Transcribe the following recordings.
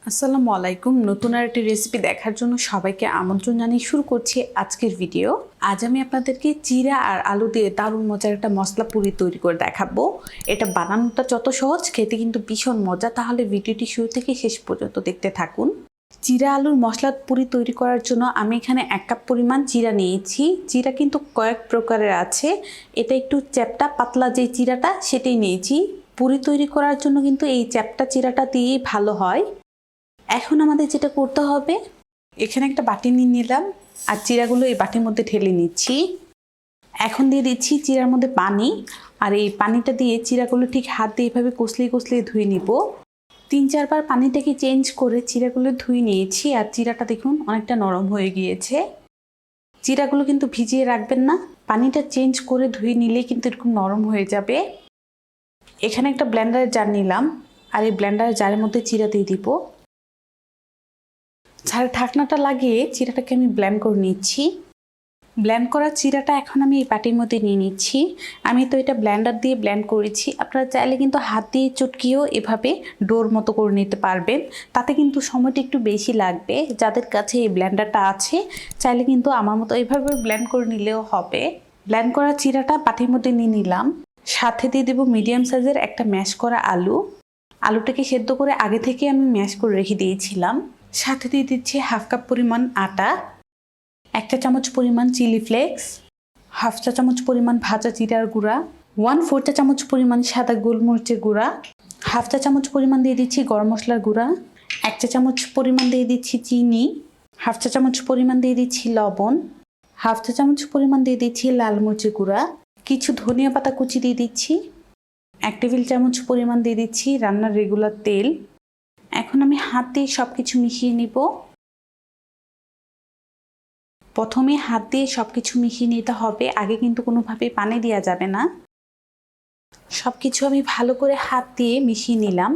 আসসালামু আলাইকুম। নতুন আরেকটি রেসিপি দেখার জন্য সবাইকে আমন্ত্রণ জানিয়ে শুরু করছি আজকের ভিডিও। আজ আমি আপনাদেরকে জিরা আর আলু দিয়ে দারুণ মজার একটা মশলা পুরি তৈরি করে দেখাবো। এটা বানানোটা যত সহজ, খেতে কিন্তু ভীষণ মজা। তাহলে ভিডিওটি শুরু থেকে শেষ পর্যন্ত দেখতে থাকুন। জিরা আলুর মশলা পুরি তৈরি করার জন্য আমি এখানে 1 কাপ পরিমাণ জিরা নিয়েছি। জিরা কিন্তু কয়েক প্রকারের আছে, এটা একটু চ্যাপ্টা পাতলা যে জিরাটা সেটাই নিয়েছি। পুরি তৈরি করার জন্য কিন্তু এই চ্যাপ্টা জিরাটা দিয়েই ভালো হয়। এখন আমাদের যেটা করতে হবে, এখানে একটা বাটি নিয়ে নিলাম আর জিরাগুলো এই বাটির মধ্যে ঢেলে নিচ্ছি। এখন দিয়ে দিচ্ছি জিরার মধ্যে পানি, আর এই পানিটা দিয়ে জিরাগুলো ঠিক হাত দিয়ে এভাবে কষলিয়ে ধুয়ে নিব। 3-4 বার পানিটাকে চেঞ্জ করে জিরাগুলো ধুয়ে নিয়েছি। আর জিরাটা দেখুন অনেকটা নরম হয়ে গিয়েছে। জিরাগুলো কিন্তু ভিজিয়ে রাখবেন না, পানিটা চেঞ্জ করে ধুয়ে নিলে কিন্তু এরকম নরম হয়ে যাবে। এখানে একটা ব্লেন্ডারের জার নিলাম আর এই ব্লেন্ডারের জারের মধ্যে জিরা দিয়ে দিব। ছাড়া ঢাকনাটা লাগিয়ে চিরাটাকে আমি ব্লেন্ড করে নিচ্ছি। ব্লেন্ড করা চিরাটা এখন আমি এই বাটির মধ্যে নিয়ে নিচ্ছি। আমি তো এটা ব্লেন্ডার দিয়ে ব্লেন্ড করেছি, আপনারা চাইলে কিন্তু হাত দিয়ে চটকিয়েও এভাবে ডোর মতো করে নিতে পারবেন। তাতে কিন্তু সময়টা একটু বেশি লাগবে। যাদের কাছে এই ব্লেন্ডারটা আছে চাইলে কিন্তু আমার মতো এভাবে ব্লেন্ড করে নিলেও হবে। ব্লেন্ড করা চিরাটা বাটির মধ্যে নিয়ে নিলাম। সাথে দিয়ে দেবো মিডিয়াম সাইজের একটা ম্যাশ করা আলু। আলুটাকে সেদ্ধ করে আগে থেকে আমি ম্যাশ করে রেখে দিয়েছিলাম। সাথে দিয়ে দিচ্ছি 1/2 কাপ পরিমাণ আটা, 1 চা চামচ পরিমাণ চিলি ফ্লেক্স, 1/2 চা চামচ পরিমাণ ভাজা জিরার গুঁড়া, 1/4 চা চামচ পরিমাণ সাদা গোলমরিচের গুঁড়া, 1/2 চা চামচ পরিমাণ দিয়ে দিচ্ছি গরম মশলার গুঁড়া, 1 চা চামচ পরিমাণ দিয়ে দিচ্ছি চিনি, 1/2 চা চামচ পরিমাণ দিয়ে দিচ্ছি লবণ, 1/2 চা চামচ পরিমাণ দিয়ে দিচ্ছি লাল মরিচের গুঁড়া, কিছু ধনিয়া পাতা কুচি দিয়ে দিচ্ছি, 1 টেবিল চামচ পরিমাণ দিয়ে দিচ্ছি রান্নার রেগুলার তেল। এখন আমি হাত দিয়ে সব কিছু মিশিয়ে নিব। প্রথমে হাত দিয়ে সব কিছু মিশিয়ে নিতে হবে, আগে কিন্তু কোনোভাবে পানি দেওয়া যাবে না। সব কিছু আমি ভালো করে হাত দিয়ে মিশিয়ে নিলাম।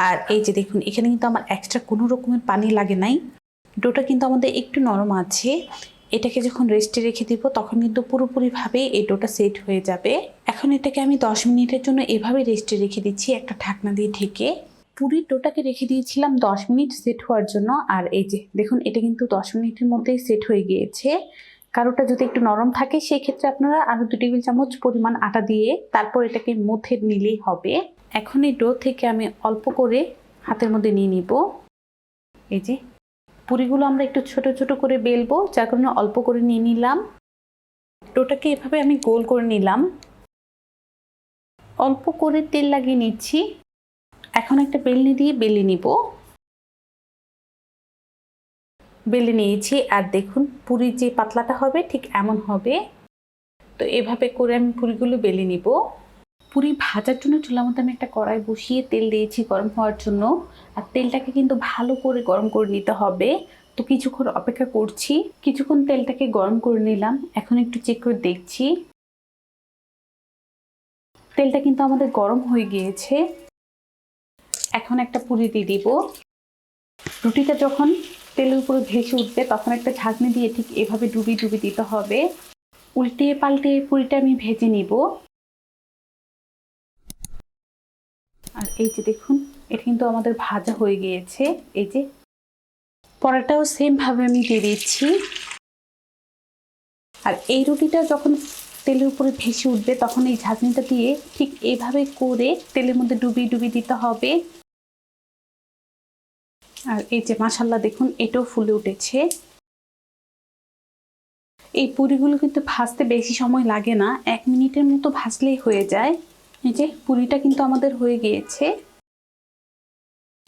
আর এই যে দেখুন, এখানে কিন্তু আমার এক্সট্রা কোনো রকমের পানি লাগে নাই। ডোটা কিন্তু আমাদের একটু নরম আছে। এটাকে যখন রেস্টে রেখে দিব তখন কিন্তু পুরোপুরিভাবে এই ডোটা সেট হয়ে যাবে। এখন এটাকে আমি 10 মিনিটের জন্য এভাবে রেস্টে রেখে দিচ্ছি একটা ঢাকনা দিয়ে ঢেকে। পুরির ডোটাকে রেখে দিয়েছিলাম 10 মিনিট সেট হওয়ার জন্য। আর এই যে দেখুন, এটা কিন্তু 10 মিনিটের মধ্যেই সেট হয়ে গিয়েছে। কারোটা যদি একটু নরম থাকে সেই ক্ষেত্রে আপনারা আরও 2 টেবিল চামচ পরিমাণ আটা দিয়ে তারপর এটাকে মথে নিলেই হবে। এখন এই ডো থেকে আমি অল্প করে হাতের মধ্যে নিয়ে নিব। এই যে পুরিগুলো আমরা একটু ছোট ছোট করে বেলবো, যার কারণে অল্প করে নিয়ে নিলাম। ডোটাকে এভাবে আমি গোল করে নিলাম, অল্প করে তেল লাগিয়ে নিচ্ছি। এখন একটা বেলনি দিয়ে বেলে নিব। বেলে নিয়েছি আর দেখুন পুরির যে পাতলাটা হবে ঠিক এমন হবে। তো এভাবে করে আমি পুরিগুলো বেলে নিব। পুরি ভাজার জন্য চুলার মধ্যে আমি একটা কড়াই বসিয়ে তেল দিয়েছি গরম হওয়ার জন্য। আর তেলটাকে কিন্তু ভালো করে গরম করে নিতে হবে। তো কিছুক্ষণ অপেক্ষা করছি। কিছুক্ষণ তেলটাকে গরম করে নিলাম। এখন একটু চেক করে দেখছি, তেলটা কিন্তু আমাদের গরম হয়ে গিয়েছে। এখন একটা পুরি দিয়ে দিব। রুটিটা যখন তেলের উপরে ভেসে উঠবে তখন একটা ঢাকনি দিয়ে ঠিক এভাবে ডুবিয়ে দিতে হবে। উল্টে পাল্টে পুরিটা আমি ভেজে নিব। আর এই যে দেখুন, এটা কিন্তু আমাদের ভাজা হয়ে গিয়েছে। এই যে পরোটাও সেম ভাবে আমি দিয়ে দিচ্ছি। আর এই রুটিটা যখন তেলের উপরে ভেসে উঠবে তখন এই ঝাঁঝনিটা দিয়ে ঠিক এইভাবে করে তেলের মধ্যে ডুবিয়ে দিতে হবে। আর এই যে মাশাআল্লাহ দেখুন, এটাও ফুলে উঠেছে। এই পুরিগুলো কিন্তু ভাজতে বেশি সময় লাগে না, 1 মিনিটের মতো ভাজলেই হয়ে যায়। এই যে পুরিটা কিন্তু আমাদের হয়ে গিয়েছে।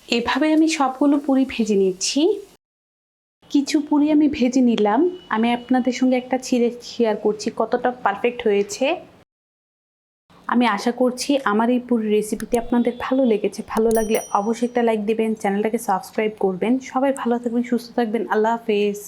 এভাবে আমি সবগুলো পুরি ভেজে নিচ্ছি। কিছু পুরি আমি ভেজে নিলাম, আমি আপনাদের সঙ্গে একটা ছিঁড়ে শেয়ার করছি কতটা পারফেক্ট হয়েছে। আমি আশা করছি আমার এই পুরি রেসিপিটি আপনাদের ভালো লেগেছে। ভালো লাগলে অবশ্যই একটা লাইক দিবেন, চ্যানেলটাকে সাবস্ক্রাইব করবেন। সবাই ভালো থাকবেন, সুস্থ থাকবেন। আল্লাহ হাফেজ।